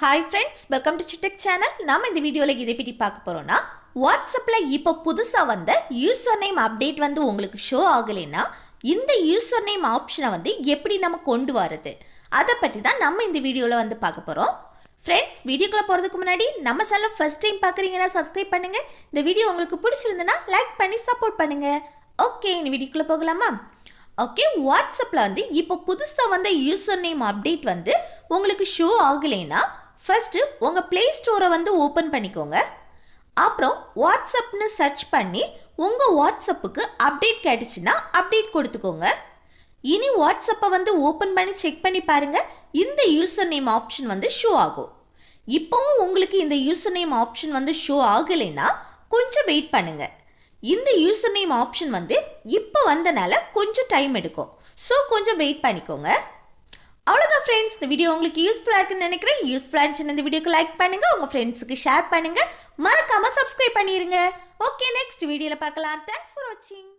Hi friends, welcome to Chittek channel. நாம இந்த வீடியோல இதை பத்தி பார்க்க போறோம்னா வாட்ஸ்அப்ல இப்போ புதுசா வந்த யூசர் நேம் அப்டேட் வந்து உங்களுக்கு ஷோ ஆகலைன்னா இந்த யூசர் நேம் ஆப்ஷனை வந்து எப்படி நம்ம கொண்டு வரது அதை பத்தி தான் நம்ம இந்த வீடியோல வந்து பார்க்க போறோம். Friends, வீடியோக்குள்ள போறதுக்கு முன்னாடி நம்ம சேனலை ஃபர்ஸ்ட் டைம் பார்க்கறீங்கன்னா சப்ஸ்கிரைப் பண்ணுங்க. இந்த வீடியோ உங்களுக்கு பிடிச்சிருந்தா லைக் பண்ணி சப்போர்ட் பண்ணுங்க. ஓகே, இந்த வீடியோக்குள்ள போகலாமா? ஓகே, வாட்ஸ்அப்ல வந்து இப்போ புதுசா வந்த யூசர் நேம் அப்டேட் வந்து உங்களுக்கு ஷோ ஆகலைன்னா ஃபர்ஸ்ட் உங்க பிளே ஸ்டோரை வந்து ஓபன் பண்ணிக்கோங்க. அப்புறம் வாட்ஸ்அப்னு சர்ச் பண்ணி உங்க வாட்ஸ்அப்புக்கு அப்டேட் கிடைச்சுன்னா அப்டேட் கொடுத்துக்கோங்க. இனி வாட்ஸ்அப்பை வந்து ஓபன் பண்ணி செக் பண்ணி பாருங்க, இந்த யூசர் நேம் ஆப்ஷன் வந்து ஷோ ஆகும். இப்போவும் உங்களுக்கு இந்த யூசர் நேம் ஆப்ஷன் வந்து ஷோ ஆகலைன்னா கொஞ்சம் வெயிட் பண்ணுங்க. இந்த யூசர் நேம் ஆப்ஷன் வந்து இப்போ வந்தனால கொஞ்சம் டைம் எடுக்கும். ஸோ கொஞ்சம் வெயிட் பண்ணிக்கோங்க. அவ்வளோதான் ஃப்ரெண்ட்ஸ், இந்த வீடியோ உங்களுக்கு யூஸ்ஃபுல்லாக இருக்குன்னு நினைக்கிறேன். யூஸ்ஃபுல்லாக இருந்துச்சுன்னா இந்த வீடியோக்கு லைக் பண்ணுங்க, உங்கள் ஃப்ரெண்ட்ஸுக்கு ஷேர் பண்ணுங்க, மறக்காம சப்ஸ்கிரைப் பண்ணிடுங்க. ஓகே, நெக்ஸ்ட் வீடியோவில் பார்க்கலாம். தேங்க்ஸ் ஃபார் வாட்சிங்.